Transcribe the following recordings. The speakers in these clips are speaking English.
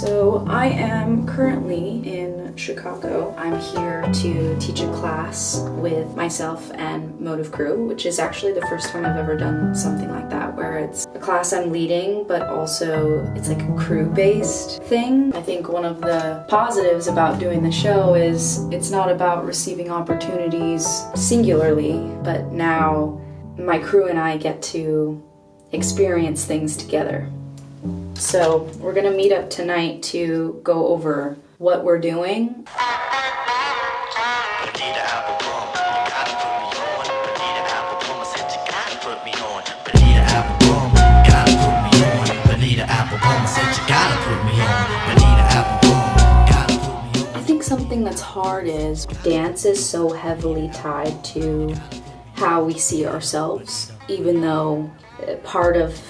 So I am currently in Chicago. I'm here to teach a class with myself and Motive Crew, which is actually the first time I've ever done something like that, where it's a class I'm leading, but also it's like a crew-based thing. I think one of the positives about doing the show is it's not about receiving opportunities singularly, but now my crew and I get to experience things together. So we're gonna meet up tonight to go over what we're doing. I think something that's hard is dance is so heavily tied to how we see ourselves, even though part of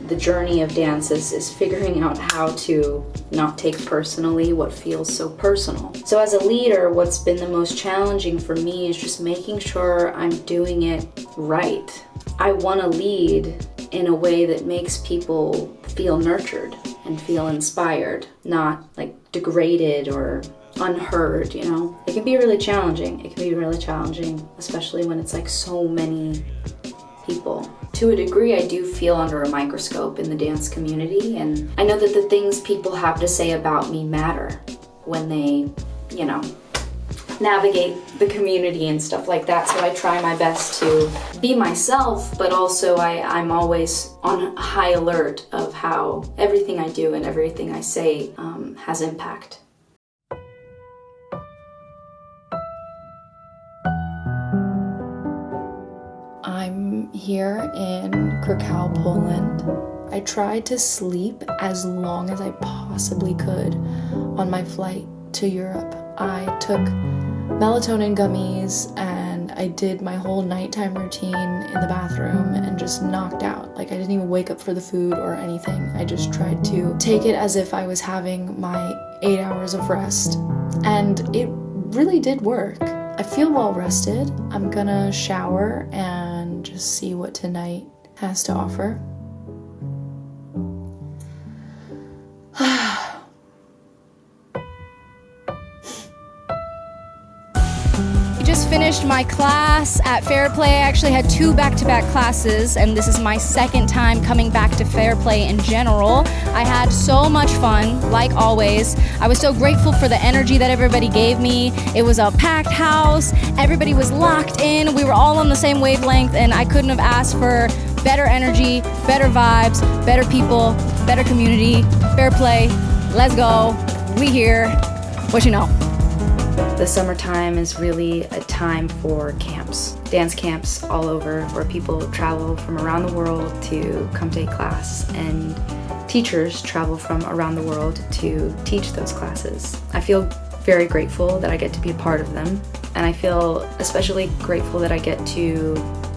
the journey of dance is figuring out how to not take personally what feels so personal. So as a leader, what's been the most challenging for me is just making sure I'm doing it right. I want to lead in a way that makes people feel nurtured and feel inspired, not like degraded or unheard, you know? It can be really challenging. It can be really challenging, especially when it's like so many people. To a degree, I do feel under a microscope in the dance community, and I know that the things people have to say about me matter when they, you know, navigate the community and stuff like that. So I try my best to be myself, but also I'm always on high alert of how everything I do and everything I say has impact. I'm here in Krakow, Poland. I tried to sleep as long as I possibly could on my flight to Europe. I took melatonin gummies and I did my whole nighttime routine in the bathroom and just knocked out. Like, I didn't even wake up for the food or anything. I just tried to take it as if I was having my 8 hours of rest. And it really did work. I feel well rested. I'm gonna shower and just see what tonight has to offer. I just finished my class at Fair Play. I actually had 2 back-to-back classes, and this is my second time coming back to Fair Play in general. I had so much fun, like always. I was so grateful for the energy that everybody gave me. It was a packed house, everybody was locked in, we were all on the same wavelength, and I couldn't have asked for better energy, better vibes, better people, better community. Fair Play, let's go, we here, what you know. The summertime is really a time for camps, dance camps all over, where people travel from around the world to come take class, and teachers travel from around the world to teach those classes. I feel very grateful that I get to be a part of them, and I feel especially grateful that I get to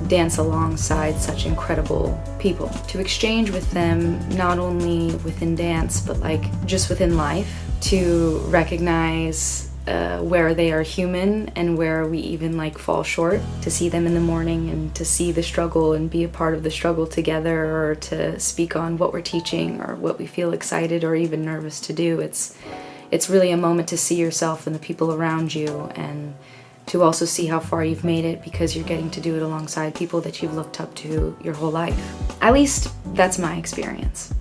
dance alongside such incredible people, to exchange with them not only within dance but like just within life, to recognize where they are human and where we even like fall short, to see them in the morning and to see the struggle and be a part of the struggle together, or to speak on what we're teaching or what we feel excited or even nervous to do. It's really a moment to see yourself and the people around you, and to also see how far you've made it because you're getting to do it alongside people that you've looked up to your whole life. At least that's my experience.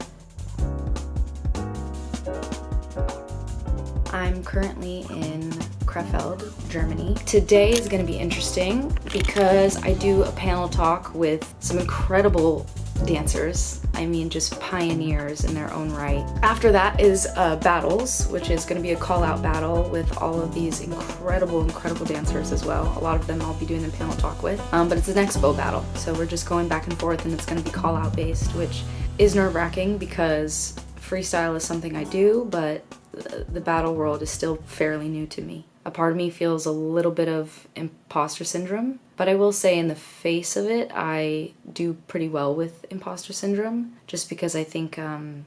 I'm currently in Krefeld, Germany. Today is going to be interesting because I do a panel talk with some incredible dancers. I mean, just pioneers in their own right. After that is battles, which is going to be a call-out battle with all of these incredible dancers as well. A lot of them I'll be doing the panel talk with, but it's an expo battle. So we're just going back and forth, and it's going to be call-out based, which is nerve-wracking because freestyle is something I do, but the battle world is still fairly new to me. A part of me feels a little bit of imposter syndrome, but I will say in the face of it, I do pretty well with imposter syndrome, just because I think I've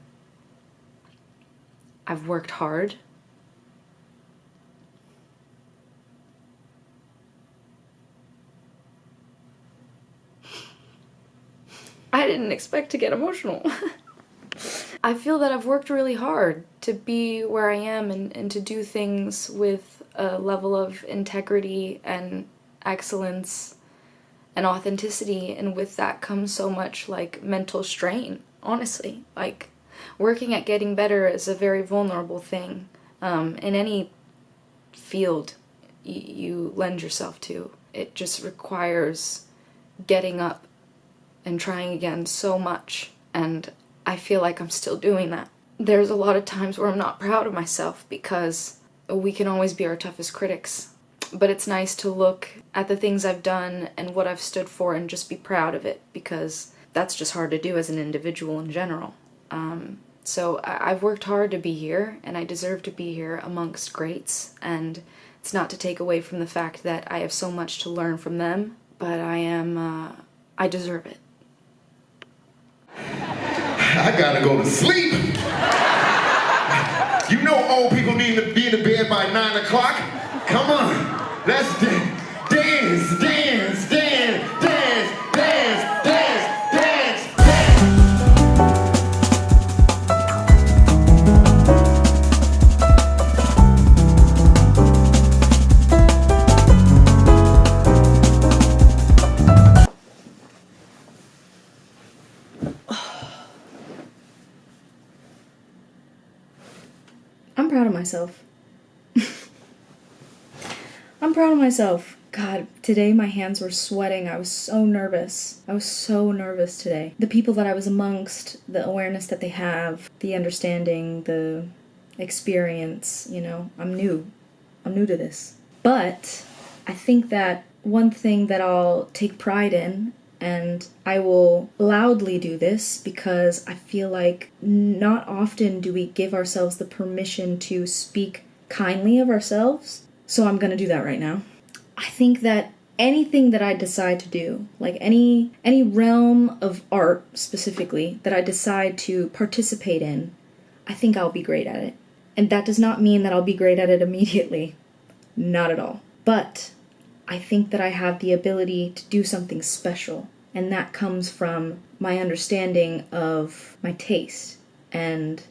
worked hard. I didn't expect to get emotional. I feel that I've worked really hard to be where I am and to do things with a level of integrity and excellence and authenticity, and with that comes so much like mental strain, honestly. Like, working at getting better is a very vulnerable thing in any field you lend yourself to. It just requires getting up and trying again so much, and I feel like I'm still doing that. There's a lot of times where I'm not proud of myself because we can always be our toughest critics. But it's nice to look at the things I've done and what I've stood for and just be proud of it, because that's just hard to do as an individual in general. So I've worked hard to be here, and I deserve to be here amongst greats, and it's not to take away from the fact that I have so much to learn from them, but I deserve it. I gotta go to sleep. You know old people need to be in the bed by 9 o'clock. Come on, let's dance, dance, dance, dance, dance, dance, dance, dance, dance. I'm proud of myself. I'm proud of myself. God, today my hands were sweating. I was so nervous. I was so nervous today. The people that I was amongst, the awareness that they have, the understanding, the experience, you know, I'm new. I'm new to this. But I think that one thing that I'll take pride in, and I will loudly do this because I feel like not often do we give ourselves the permission to speak kindly of ourselves. So I'm gonna do that right now. I think that anything that I decide to do, like any realm of art specifically that I decide to participate in, I think I'll be great at it. And that does not mean that I'll be great at it immediately. Not at all. But I think that I have the ability to do something special. And that comes from my understanding of my taste and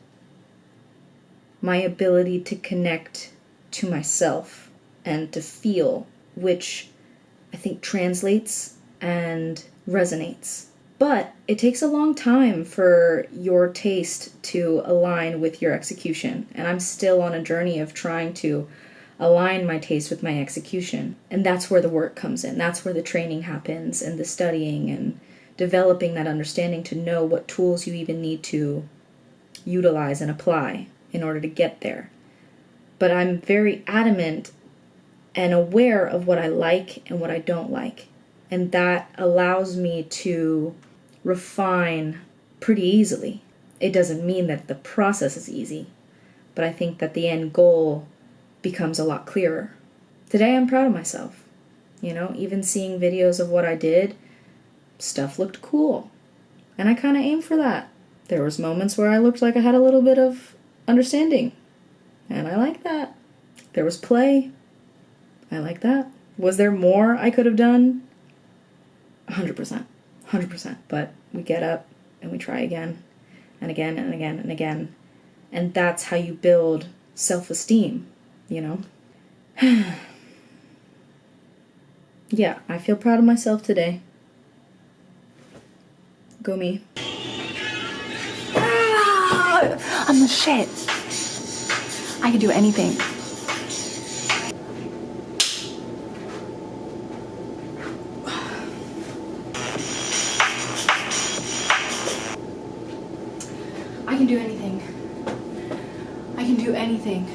my ability to connect to myself and to feel, which I think translates and resonates. But it takes a long time for your taste to align with your execution, and I'm still on a journey of trying to align my taste with my execution. And that's where the work comes in. That's where the training happens, and the studying and developing that understanding to know what tools you even need to utilize and apply in order to get there. But I'm very adamant and aware of what I like and what I don't like. And that allows me to refine pretty easily. It doesn't mean that the process is easy, but I think that the end goal becomes a lot clearer. Today I'm proud of myself. You know, even seeing videos of what I did, stuff looked cool. And I kind of aimed for that. There was moments where I looked like I had a little bit of understanding. And I like that. There was play. I like that. Was there more I could have done? 100%. 100%. But we get up and we try again and again and again and again. And that's how you build self-esteem, you know? Yeah, I feel proud of myself today. Go me. I'm the shit. I can do anything. I can do anything. I can do anything.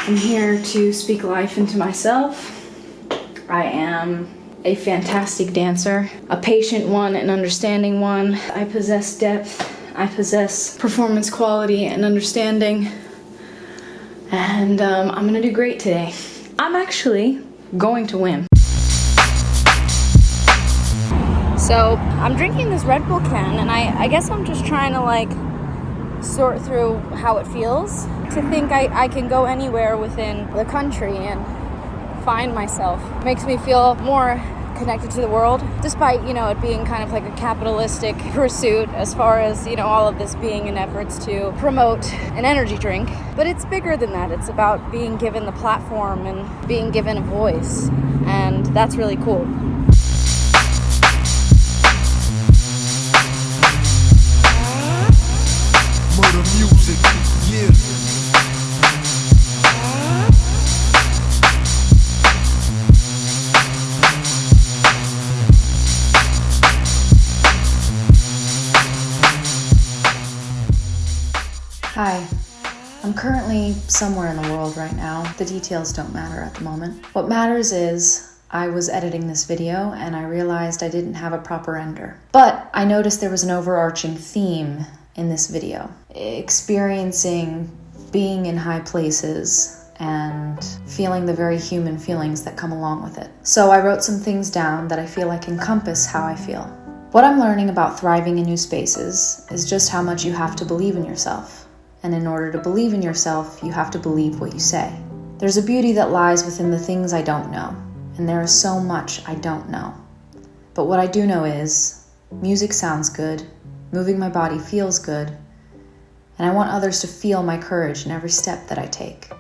I'm here to speak life into myself. I am a fantastic dancer, a patient one, an understanding one. I possess depth. I possess performance quality and understanding. And I'm gonna do great today. I'm actually going to win. So I'm drinking this Red Bull can, and I guess I'm just trying to like sort through how it feels to think I can go anywhere within the country and find myself. It makes me feel more connected to the world, despite, it being kind of like a capitalistic pursuit as far as, all of this being in efforts to promote an energy drink. But it's bigger than that. It's about being given the platform and being given a voice. And that's really cool. Murder music, yeah. Hi, I'm currently somewhere in the world right now. The details don't matter at the moment. What matters is I was editing this video and I realized I didn't have a proper ender. But I noticed there was an overarching theme in this video. Experiencing being in high places and feeling the very human feelings that come along with it. So I wrote some things down that I feel like encompass how I feel. What I'm learning about thriving in new spaces is just how much you have to believe in yourself. And in order to believe in yourself, you have to believe what you say. There's a beauty that lies within the things I don't know, and there is so much I don't know. But what I do know is, music sounds good, moving my body feels good, and I want others to feel my courage in every step that I take.